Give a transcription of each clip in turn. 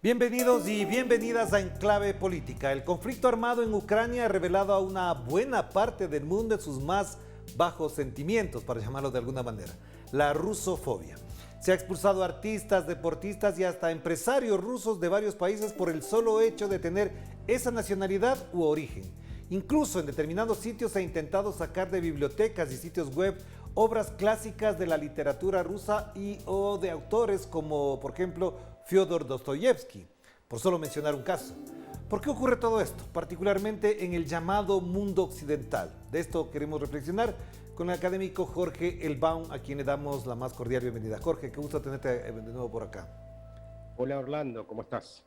Bienvenidos y bienvenidas a Enclave Política. El conflicto armado en Ucrania ha revelado a una buena parte del mundo sus más bajos sentimientos, para llamarlo de alguna manera, la rusofobia. Se ha expulsado a artistas, deportistas y hasta empresarios rusos de varios países por el solo hecho de tener esa nacionalidad u origen. Incluso en determinados sitios se ha intentado sacar de bibliotecas y sitios web obras clásicas de la literatura rusa o de autores como, por ejemplo, Fyodor Dostoyevsky, por solo mencionar un caso. ¿Por qué ocurre todo esto? Particularmente en el llamado mundo occidental. De esto queremos reflexionar con el académico Jorge Elbaum, a quien le damos la más cordial bienvenida. Jorge, qué gusto tenerte de nuevo por acá. Hola Orlando, ¿cómo estás?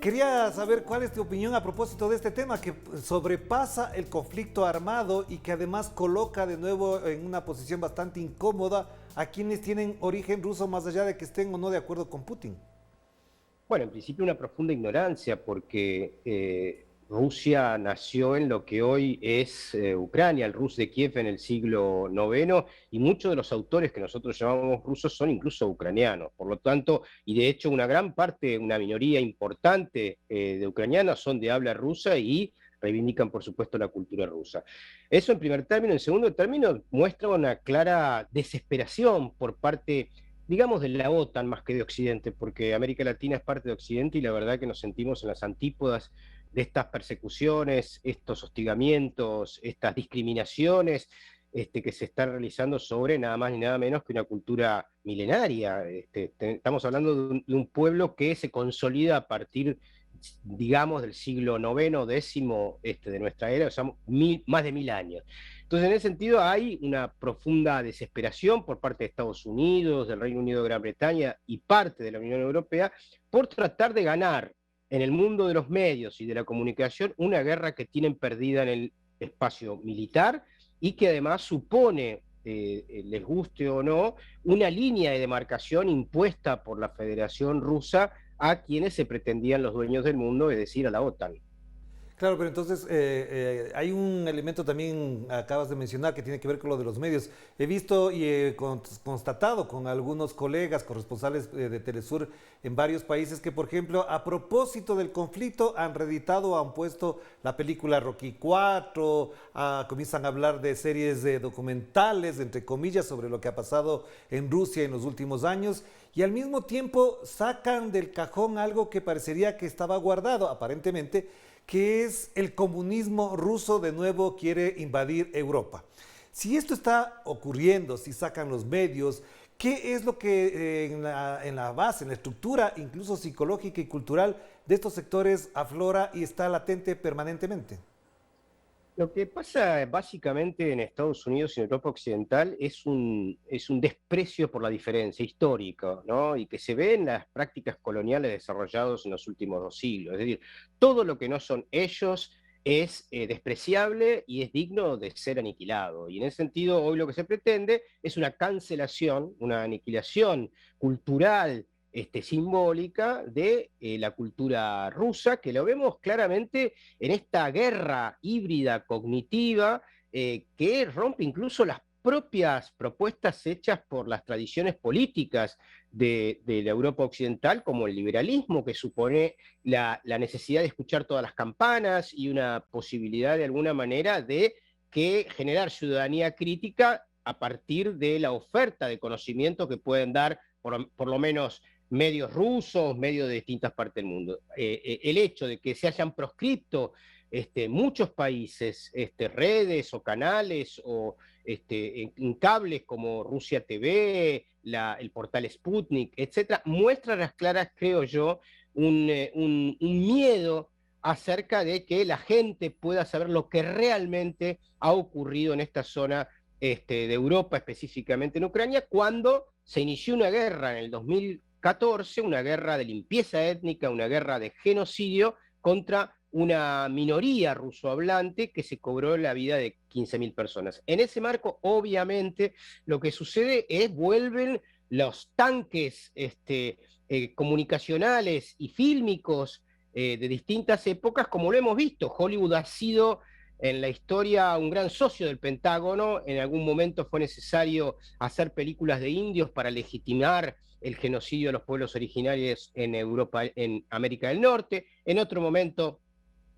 Quería saber cuál es tu opinión a propósito de este tema que sobrepasa el conflicto armado y que además coloca de nuevo en una posición bastante incómoda a quienes tienen origen ruso, más allá de que estén o no de acuerdo con Putin. Bueno, en principio una profunda ignorancia porque Rusia nació en lo que hoy es Ucrania, el Rus de Kiev en el siglo IX, y muchos de los autores que nosotros llamamos rusos son incluso ucranianos. Por lo tanto, y de hecho una gran parte, una minoría importante de ucranianos son de habla rusa y reivindican, por supuesto, la cultura rusa. Eso en primer término. En segundo término, muestra una clara desesperación por parte, digamos, de la OTAN más que de Occidente, porque América Latina es parte de Occidente y la verdad que nos sentimos en las antípodas de estas persecuciones, estos hostigamientos, estas discriminaciones que se están realizando sobre nada más ni nada menos que una cultura milenaria. Estamos hablando de un pueblo que se consolida a partir, digamos, del siglo IX, décimo de nuestra era, o sea, más de 1000 años. Entonces, en ese sentido, hay una profunda desesperación por parte de Estados Unidos, del Reino Unido de Gran Bretaña y parte de la Unión Europea por tratar de ganar en el mundo de los medios y de la comunicación una guerra que tienen perdida en el espacio militar y que además supone, les guste o no, una línea de demarcación impuesta por la Federación Rusa a quienes se pretendían los dueños del mundo, es decir, a la OTAN. Claro, pero entonces hay un elemento también, acabas de mencionar, que tiene que ver con lo de los medios. He visto y he constatado con algunos colegas corresponsales de Telesur en varios países que, por ejemplo, a propósito del conflicto han reeditado, han puesto la película Rocky 4, comienzan a hablar de series documentales, entre comillas, sobre lo que ha pasado en Rusia en los últimos años y al mismo tiempo sacan del cajón algo que parecería que estaba guardado, aparentemente, que es el comunismo ruso de nuevo quiere invadir Europa. Si esto está ocurriendo, si sacan los medios, ¿qué es lo que en la base, en la estructura, incluso psicológica y cultural de estos sectores aflora y está latente permanentemente? Lo que pasa básicamente en Estados Unidos y en Europa Occidental es un desprecio por la diferencia histórica, ¿no? Y que se ve en las prácticas coloniales desarrolladas en los últimos 2 siglos. Es decir, todo lo que no son ellos es despreciable y es digno de ser aniquilado. Y en ese sentido, hoy lo que se pretende es una cancelación, una aniquilación cultural, simbólica de la cultura rusa, que lo vemos claramente en esta guerra híbrida cognitiva que rompe incluso las propias propuestas hechas por las tradiciones políticas de la Europa occidental, como el liberalismo, que supone la necesidad de escuchar todas las campanas y una posibilidad de alguna manera de generar ciudadanía crítica a partir de la oferta de conocimiento que pueden dar por lo menos medios rusos, medios de distintas partes del mundo. El hecho de que se hayan proscripto muchos países, redes o canales o en cables como Rusia TV, el portal Sputnik, etcétera, muestra a las claras, creo yo, un miedo acerca de que la gente pueda saber lo que realmente ha ocurrido en esta zona de Europa, específicamente en Ucrania, cuando se inició una guerra en el 2014, una guerra de limpieza étnica, una guerra de genocidio contra una minoría rusohablante que se cobró la vida de 15.000 personas. En ese marco, obviamente, lo que sucede es vuelven los tanques comunicacionales y fílmicos de distintas épocas, como lo hemos visto. Hollywood ha sido en la historia un gran socio del Pentágono. En algún momento fue necesario hacer películas de indios para legitimar el genocidio de los pueblos originarios en Europa, en América del Norte. En otro momento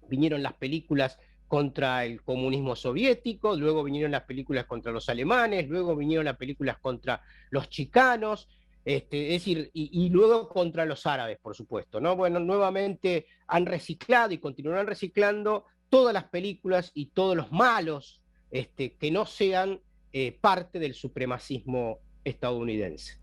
vinieron las películas contra el comunismo soviético, luego vinieron las películas contra los alemanes, luego vinieron las películas contra los chicanos, es decir, y luego contra los árabes, por supuesto, ¿no? Bueno, nuevamente han reciclado y continuarán reciclando todas las películas y todos los malos que no sean parte del supremacismo estadounidense.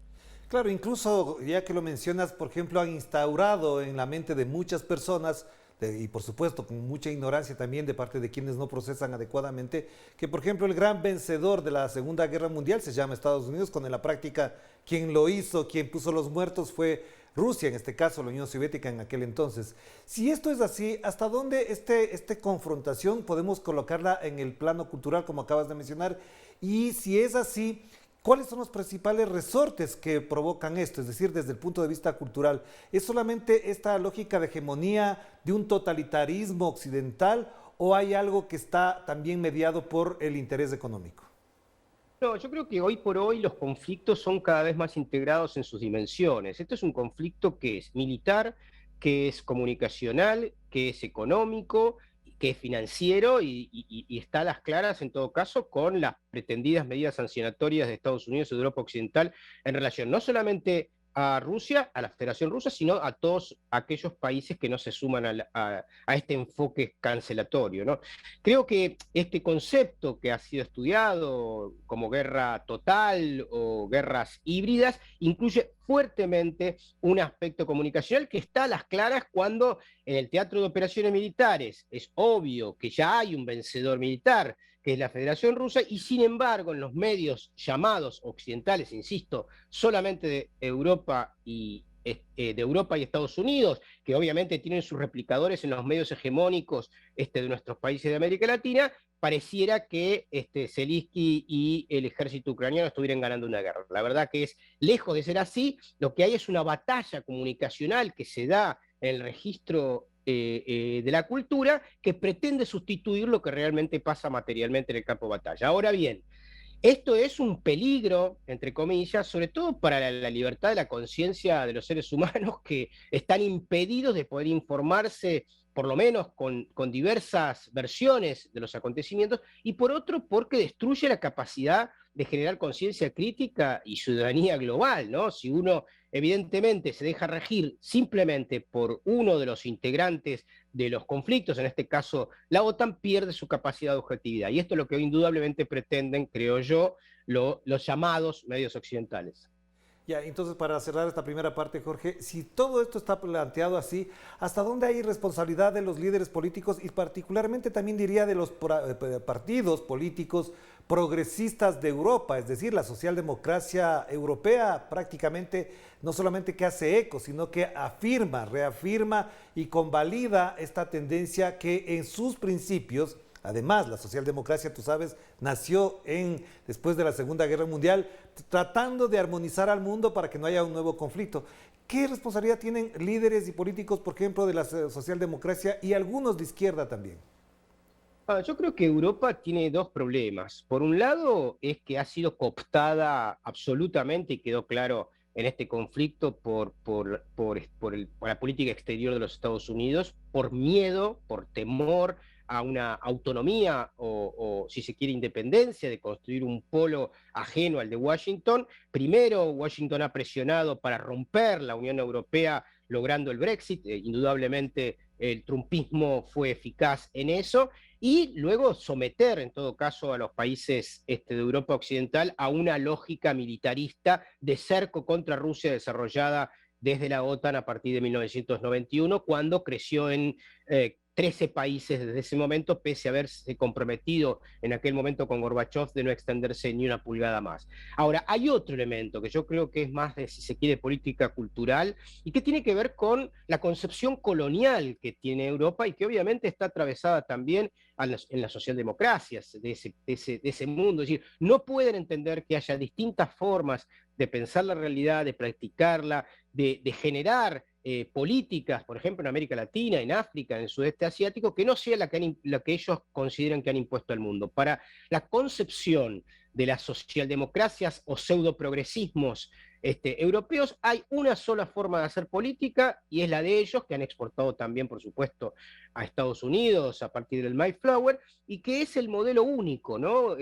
Claro, incluso ya que lo mencionas, por ejemplo, han instaurado en la mente de muchas personas, y por supuesto con mucha ignorancia también de parte de quienes no procesan adecuadamente, que por ejemplo el gran vencedor de la Segunda Guerra Mundial se llama Estados Unidos, cuando en la práctica quien lo hizo, quien puso los muertos fue Rusia, en este caso la Unión Soviética en aquel entonces. Si esto es así, ¿hasta dónde esta confrontación podemos colocarla en el plano cultural, como acabas de mencionar? Y si es así, ¿cuáles son los principales resortes que provocan esto? Es decir, desde el punto de vista cultural, ¿es solamente esta lógica de hegemonía de un totalitarismo occidental o hay algo que está también mediado por el interés económico? No, yo creo que hoy por hoy los conflictos son cada vez más integrados en sus dimensiones. Esto es un conflicto que es militar, que es comunicacional, que es económico, que es financiero y está a las claras en todo caso con las pretendidas medidas sancionatorias de Estados Unidos y de Europa Occidental en relación no solamente a Rusia, a la Federación Rusa, sino a todos aquellos países que no se suman a este enfoque cancelatorio, ¿no? Creo que este concepto que ha sido estudiado como guerra total o guerras híbridas incluye fuertemente un aspecto comunicacional que está a las claras cuando en el teatro de operaciones militares es obvio que ya hay un vencedor militar, que es la Federación Rusa, y sin embargo en los medios llamados occidentales, insisto, solamente de Europa y Estados Unidos, que obviamente tienen sus replicadores en los medios hegemónicos de nuestros países de América Latina, pareciera que Zelensky y el ejército ucraniano estuvieran ganando una guerra. La verdad que es lejos de ser así, lo que hay es una batalla comunicacional que se da en el registro de la cultura que pretende sustituir lo que realmente pasa materialmente en el campo de batalla. Ahora bien, esto es un peligro, entre comillas, sobre todo para la libertad de la conciencia de los seres humanos que están impedidos de poder informarse, por lo menos con diversas versiones de los acontecimientos, y por otro, porque destruye la capacidad de generar conciencia crítica y ciudadanía global, ¿no? Si uno evidentemente se deja regir simplemente por uno de los integrantes de los conflictos, en este caso la OTAN, pierde su capacidad de objetividad. Y esto es lo que indudablemente pretenden, creo yo, los llamados medios occidentales. Ya, entonces para cerrar esta primera parte, Jorge, si todo esto está planteado así, ¿hasta dónde hay responsabilidad de los líderes políticos y particularmente también diría de los partidos políticos progresistas de Europa? Es decir, la socialdemocracia europea prácticamente no solamente que hace eco, sino que afirma, reafirma y convalida esta tendencia que en sus principios. Además, la socialdemocracia, tú sabes, nació después de la Segunda Guerra Mundial, tratando de armonizar al mundo para que no haya un nuevo conflicto. ¿Qué responsabilidad tienen líderes y políticos, por ejemplo, de la socialdemocracia y algunos de izquierda también? Yo creo que Europa tiene dos problemas. Por un lado, es que ha sido cooptada absolutamente, y quedó claro en este conflicto, por la política exterior de los Estados Unidos, por miedo, por temor a una autonomía o, si se quiere, independencia, de construir un polo ajeno al de Washington. Primero, Washington ha presionado para romper la Unión Europea, logrando el Brexit. Indudablemente el trumpismo fue eficaz en eso, y luego someter en todo caso a los países de Europa Occidental a una lógica militarista de cerco contra Rusia desarrollada desde la OTAN a partir de 1991, cuando creció en 13 países desde ese momento, pese a haberse comprometido en aquel momento con Gorbachev de no extenderse ni una pulgada más. Ahora, hay otro elemento que yo creo que es más de, si se quiere, política cultural, y que tiene que ver con la concepción colonial que tiene Europa y que obviamente está atravesada también en las socialdemocracias de ese mundo. Es decir, no pueden entender que haya distintas formas de pensar la realidad, de practicarla, de generar políticas, por ejemplo, en América Latina, en África, en el sudeste asiático, que no sea la que ellos consideran que han impuesto al mundo. Para la concepción de las socialdemocracias o pseudoprogresismos europeos, hay una sola forma de hacer política y es la de ellos, que han exportado también, por supuesto, a Estados Unidos a partir del Mayflower, y que es el modelo único, ¿no?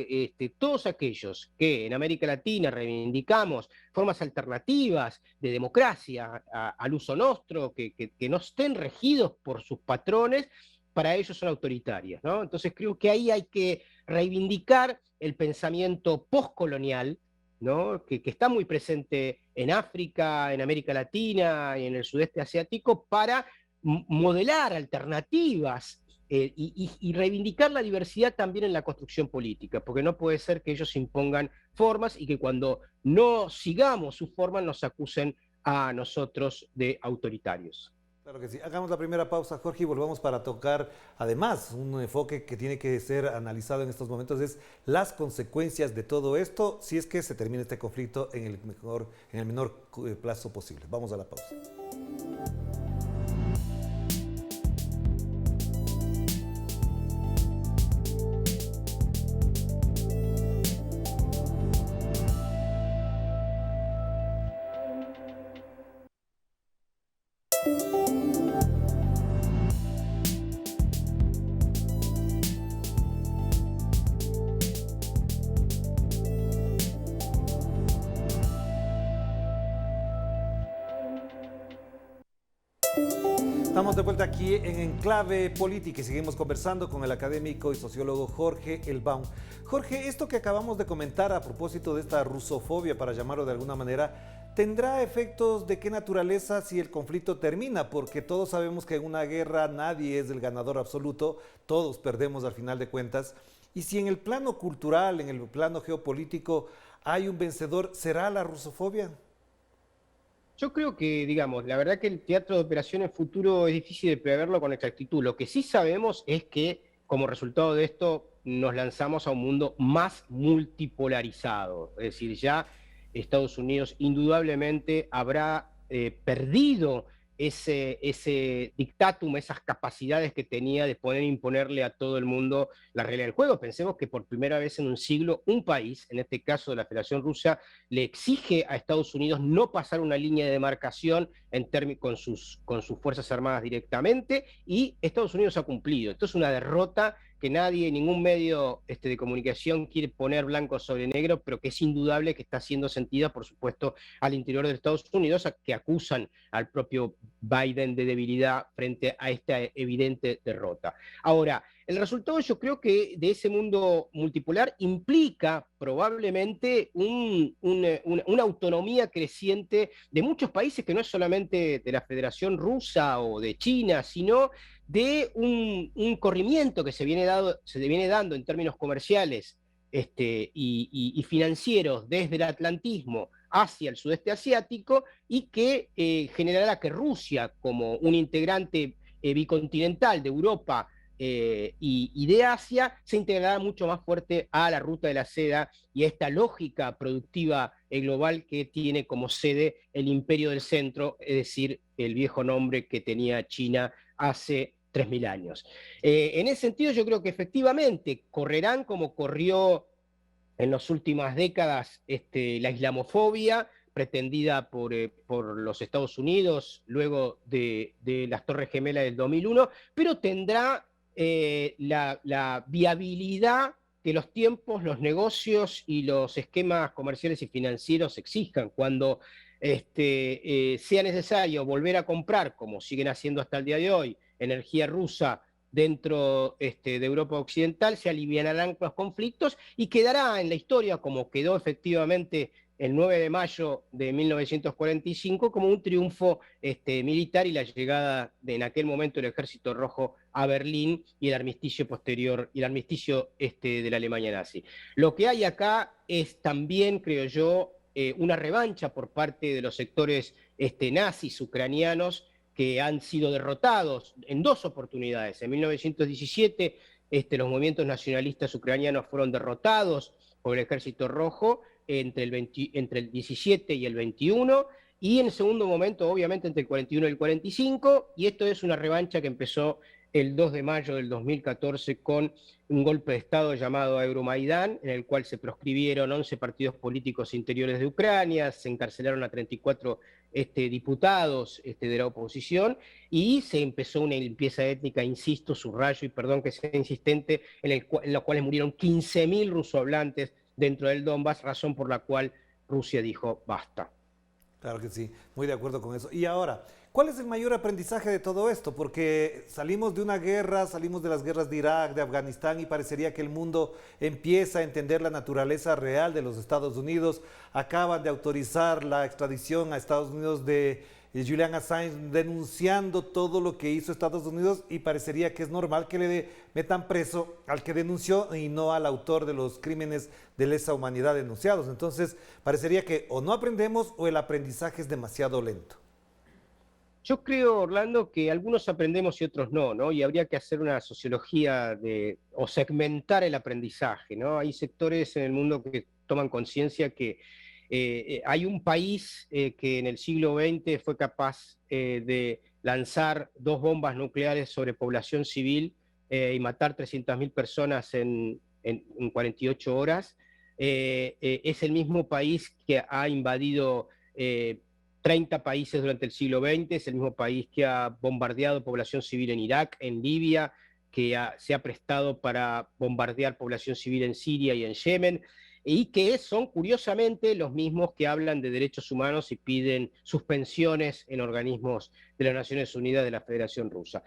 Todos aquellos que en América Latina reivindicamos formas alternativas de democracia al uso nostro, que no estén regidos por sus patrones, para ellos son autoritarias, ¿no? Entonces creo que ahí hay que reivindicar el pensamiento postcolonial, ¿no? Que está muy presente en África, en América Latina y en el sudeste asiático, para modelar alternativas y reivindicar la diversidad también en la construcción política, porque no puede ser que ellos impongan formas y que cuando no sigamos sus formas nos acusen a nosotros de autoritarios. Claro que sí. Hagamos la primera pausa, Jorge, y volvamos para tocar, además, un enfoque que tiene que ser analizado en estos momentos, es las consecuencias de todo esto, si es que se termina este conflicto en el menor plazo posible. Vamos a la pausa. Estamos de vuelta aquí en Enclave Política y seguimos conversando con el académico y sociólogo Jorge Elbaum. Jorge, esto que acabamos de comentar a propósito de esta rusofobia, para llamarlo de alguna manera, ¿tendrá efectos de qué naturaleza si el conflicto termina? Porque todos sabemos que en una guerra nadie es el ganador absoluto, todos perdemos al final de cuentas. Y si en el plano cultural, en el plano geopolítico, hay un vencedor, ¿será la rusofobia? Yo creo que, digamos, la verdad que el teatro de operaciones futuro es difícil de preverlo con exactitud. Lo que sí sabemos es que como resultado de esto nos lanzamos a un mundo más multipolarizado. Es decir, ya Estados Unidos indudablemente habrá perdido ese dictatum, esas capacidades que tenía de poder imponerle a todo el mundo la regla del juego. Pensemos que por primera vez en un siglo un país, en este caso la Federación Rusa, le exige a Estados Unidos no pasar una línea de demarcación con sus Fuerzas Armadas directamente, y Estados Unidos ha cumplido. Esto es una derrota que nadie, ningún medio de comunicación quiere poner blanco sobre negro, pero que es indudable que está siendo sentida, por supuesto, al interior de Estados Unidos, que acusan al propio Biden de debilidad frente a esta evidente derrota. Ahora, el resultado yo creo que de ese mundo multipolar implica probablemente una autonomía creciente de muchos países, que no es solamente de la Federación Rusa o de China, sino de un corrimiento que se viene dando en términos comerciales y financieros desde el atlantismo hacia el sudeste asiático, y que generará que Rusia, como un integrante bicontinental de Europa y de Asia, se integrará mucho más fuerte a la ruta de la seda y a esta lógica productiva global que tiene como sede el imperio del centro, es decir, el viejo nombre que tenía China hace 3.000 años. En ese sentido, yo creo que efectivamente correrán como corrió en las últimas décadas la islamofobia pretendida por los Estados Unidos luego de las Torres Gemelas del 2001, pero tendrá la viabilidad que los tiempos, los negocios y los esquemas comerciales y financieros exijan. Cuando sea necesario volver a comprar, como siguen haciendo hasta el día de hoy, energía rusa dentro de Europa Occidental, se aliviarán los conflictos y quedará en la historia, como quedó efectivamente el 9 de mayo de 1945, como un triunfo militar y la llegada en aquel momento del Ejército Rojo a Berlín y el armisticio posterior, y el armisticio de la Alemania nazi. Lo que hay acá es también, creo yo, una revancha por parte de los sectores nazis ucranianos, que han sido derrotados en dos oportunidades. En 1917 los movimientos nacionalistas ucranianos fueron derrotados por el Ejército Rojo entre el 17 y el 21, y en el segundo momento, obviamente, entre el 41 y el 45, y esto es una revancha que empezó el 2 de mayo del 2014 con un golpe de Estado llamado Euromaidán, en el cual se proscribieron 11 partidos políticos interiores de Ucrania, se encarcelaron a 34 diputados de la oposición, y se empezó una limpieza étnica, insisto, subrayo y perdón que sea insistente, en la cual murieron 15.000 rusohablantes dentro del Donbass, razón por la cual Rusia dijo basta. Claro que sí, muy de acuerdo con eso. Y ahora, ¿cuál es el mayor aprendizaje de todo esto? Porque salimos de una guerra, salimos de las guerras de Irak, de Afganistán y parecería que el mundo empieza a entender la naturaleza real de los Estados Unidos. Acaban de autorizar la extradición a Estados Unidos de Julian Assange, denunciando todo lo que hizo Estados Unidos, y parecería que es normal que le metan preso al que denunció y no al autor de los crímenes de lesa humanidad denunciados. Entonces, parecería que o no aprendemos o el aprendizaje es demasiado lento. Yo creo, Orlando, que algunos aprendemos y otros no, ¿no? Y habría que hacer una sociología o segmentar el aprendizaje, ¿no? Hay sectores en el mundo que toman conciencia que hay un país que en el siglo XX fue capaz de lanzar 2 bombas nucleares sobre población civil y matar 300.000 personas en 48 horas. Es el mismo país que ha invadido 30 países durante el siglo XX, es el mismo país que ha bombardeado población civil en Irak, en Libia, que se ha prestado para bombardear población civil en Siria y en Yemen, y que son curiosamente los mismos que hablan de derechos humanos y piden suspensiones en organismos de las Naciones Unidas, de la Federación Rusa.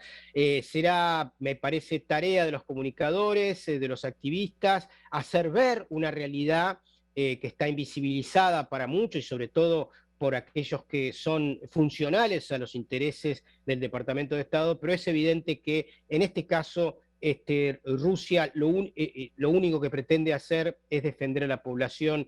Será, me parece, tarea de los comunicadores, de los activistas, hacer ver una realidad que está invisibilizada para muchos y sobre todo por aquellos que son funcionales a los intereses del Departamento de Estado, pero es evidente que en este caso Rusia lo único que pretende hacer es defender a la población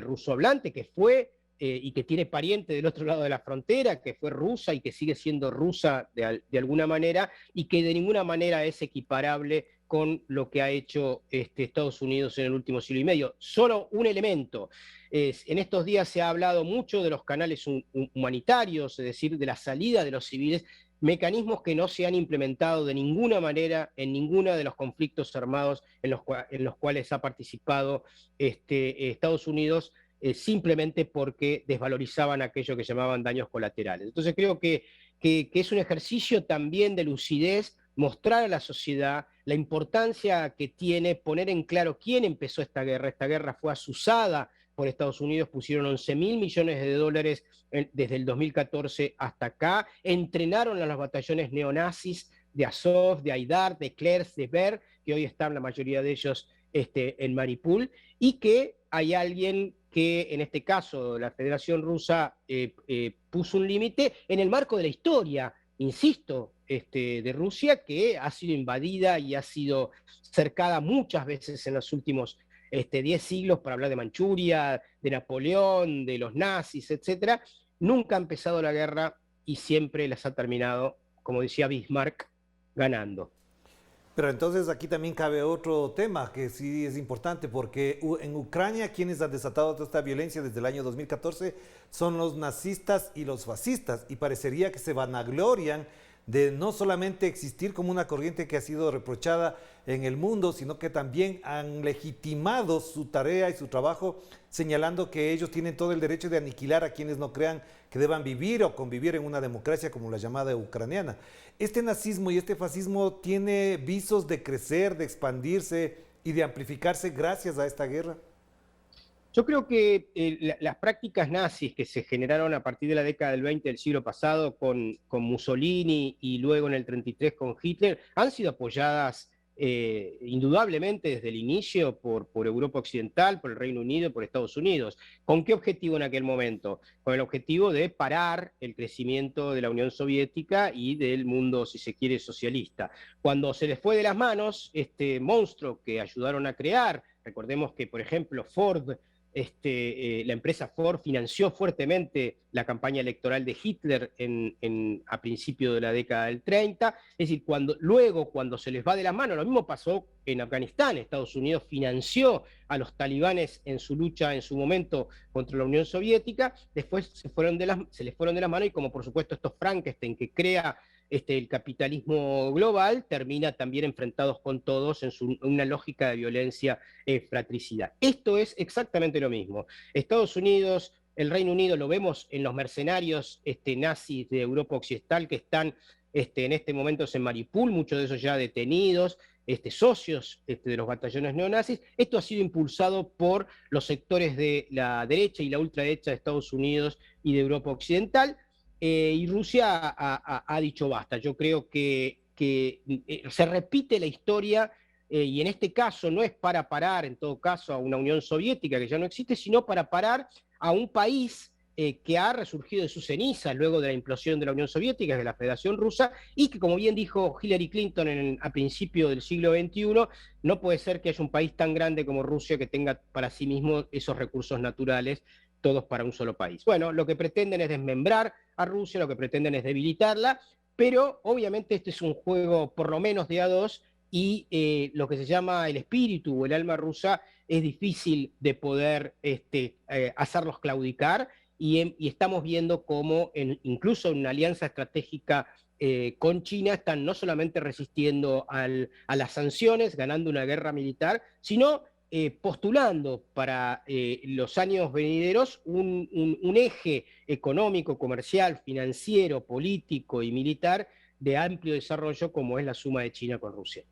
rusohablante, que fue y que tiene pariente del otro lado de la frontera, que fue rusa y que sigue siendo rusa de alguna manera, y que de ninguna manera es equiparable con lo que ha hecho Estados Unidos en el último siglo y medio. Solo un elemento. En estos días se ha hablado mucho de los canales humanitarios, es decir, de la salida de los civiles, mecanismos que no se han implementado de ninguna manera en ninguno de los conflictos armados en los cuales ha participado Estados Unidos, simplemente porque desvalorizaban aquello que llamaban daños colaterales. Entonces creo que es un ejercicio también de lucidez, mostrar a la sociedad la importancia que tiene poner en claro quién empezó esta guerra. Esta guerra fue azuzada por Estados Unidos, pusieron 11.000 millones de dólares desde el 2014 hasta acá, entrenaron a los batallones neonazis de Azov, de Aidar, de Klers, de Ver, que hoy están la mayoría de ellos en Mariupol, y que hay alguien que en este caso la Federación Rusa puso un límite en el marco de la historia, insisto, de Rusia, que ha sido invadida y ha sido cercada muchas veces en los últimos 10 siglos, para hablar de Manchuria, de Napoleón, de los nazis, etc. Nunca ha empezado la guerra y siempre las ha terminado, como decía Bismarck, ganando. Pero entonces aquí también cabe otro tema que sí es importante, porque en Ucrania quienes han desatado toda esta violencia desde el año 2014 son los nazistas y los fascistas, y parecería que se vanaglorian de no solamente existir como una corriente que ha sido reprochada en el mundo, sino que también han legitimado su tarea y su trabajo, señalando que ellos tienen todo el derecho de aniquilar a quienes no crean que deban vivir o convivir en una democracia como la llamada ucraniana. Este nazismo y este fascismo tiene visos de crecer, de expandirse y de amplificarse gracias a esta guerra. Yo creo que las prácticas nazis que se generaron a partir de la década del 20 del siglo pasado con Mussolini y luego en el 33 con Hitler han sido apoyadas indudablemente desde el inicio por Europa Occidental, por el Reino Unido, por Estados Unidos. ¿Con qué objetivo en aquel momento? Con el objetivo de parar el crecimiento de la Unión Soviética y del mundo, si se quiere, socialista. Cuando se les fue de las manos este monstruo que ayudaron a crear, recordemos que, por ejemplo, Ford la empresa Ford financió fuertemente la campaña electoral de Hitler a principios de la década del 30. Es decir, luego, cuando se les va de las manos, lo mismo pasó en Afganistán. Estados Unidos financió a los talibanes en su lucha, en su momento, contra la Unión Soviética. Después se les fueron de las manos, y como por supuesto estos Frankenstein que crea el capitalismo global, termina también enfrentados con todos en una lógica de violencia fratricida. Esto es exactamente lo mismo. Estados Unidos, el Reino Unido, lo vemos en los mercenarios nazis de Europa Occidental que están en este momento en Mariupol, muchos de esos ya detenidos, socios de los batallones neonazis. Esto ha sido impulsado por los sectores de la derecha y la ultraderecha de Estados Unidos y de Europa Occidental. Y Rusia ha dicho basta. Yo creo que se repite la historia, y en este caso no es para parar, en todo caso, a una Unión Soviética que ya no existe, sino para parar a un país que ha resurgido de sus cenizas luego de la implosión de la Unión Soviética, de la Federación Rusa, y que, como bien dijo Hillary Clinton a principios del siglo XXI, no puede ser que haya un país tan grande como Rusia que tenga para sí mismo esos recursos naturales, todos para un solo país. Bueno, lo que pretenden es desmembrar a Rusia, lo que pretenden es debilitarla, pero obviamente este es un juego por lo menos de a dos, y lo que se llama el espíritu o el alma rusa es difícil de poder hacerlos claudicar, y estamos viendo cómo incluso en una alianza estratégica con China están no solamente resistiendo a las sanciones, ganando una guerra militar, sino postulando para los años venideros un eje económico, comercial, financiero, político y militar de amplio desarrollo, como es la suma de China con Rusia.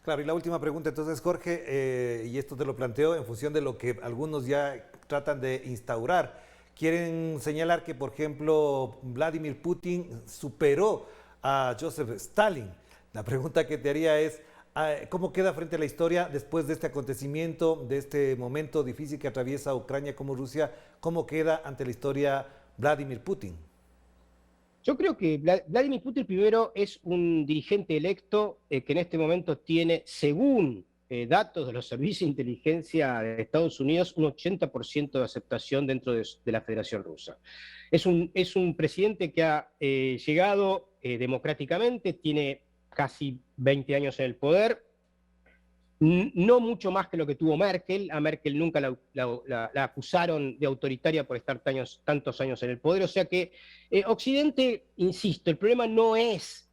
Claro, y la última pregunta entonces, Jorge, y esto te lo planteo en función de lo que algunos ya tratan de instaurar. Quieren señalar que, por ejemplo, Vladimir Putin superó a Joseph Stalin. La pregunta que te haría es, ¿cómo queda frente a la historia después de este acontecimiento, de este momento difícil que atraviesa Ucrania como Rusia? ¿Cómo queda ante la historia Vladimir Putin? Yo creo que Vladimir Putin primero es un dirigente electo que en este momento tiene, según datos de los servicios de inteligencia de Estados Unidos, un 80% de aceptación dentro de la Federación Rusa. Es un presidente que ha llegado democráticamente, tiene casi 20 años en el poder, no mucho más que lo que tuvo Merkel. A Merkel nunca la acusaron de autoritaria por estar tantos años en el poder. O sea que Occidente, insisto, el problema no es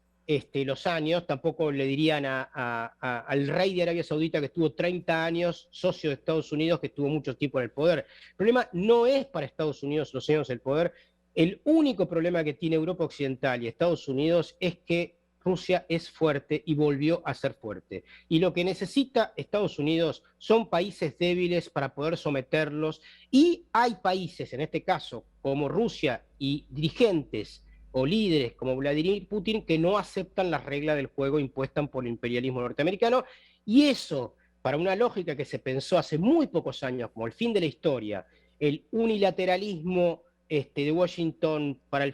los años, tampoco le dirían al rey de Arabia Saudita, que estuvo 30 años, socio de Estados Unidos, que estuvo mucho tiempo en el poder. El problema no es para Estados Unidos los años del poder. El único problema que tiene Europa Occidental y Estados Unidos es que Rusia es fuerte y volvió a ser fuerte. Y lo que necesita Estados Unidos son países débiles para poder someterlos, y hay países, en este caso, como Rusia, y dirigentes o líderes como Vladimir Putin, que no aceptan las reglas del juego impuestas por el imperialismo norteamericano, y eso, para una lógica que se pensó hace muy pocos años como el fin de la historia, el unilateralismo de Washington para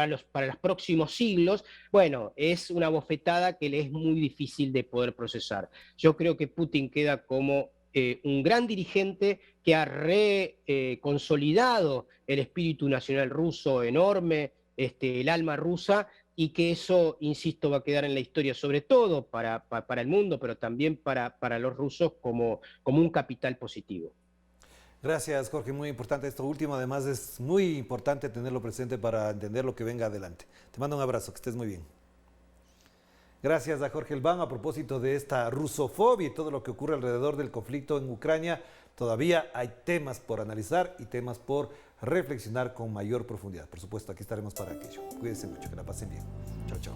los próximos siglos, bueno, es una bofetada que le es muy difícil de poder procesar. Yo creo que Putin queda como un gran dirigente que ha consolidado el espíritu nacional ruso enorme, el alma rusa, y que eso, insisto, va a quedar en la historia, sobre todo para el mundo, pero también para los rusos como un capital positivo. Gracias, Jorge, muy importante esto último. Además, es muy importante tenerlo presente para entender lo que venga adelante. Te mando un abrazo, que estés muy bien. Gracias a Jorge Elbán. A propósito de esta rusofobia y todo lo que ocurre alrededor del conflicto en Ucrania, todavía hay temas por analizar y temas por reflexionar con mayor profundidad. Por supuesto, aquí estaremos para aquello. Cuídense mucho, que la pasen bien. Chao, chao.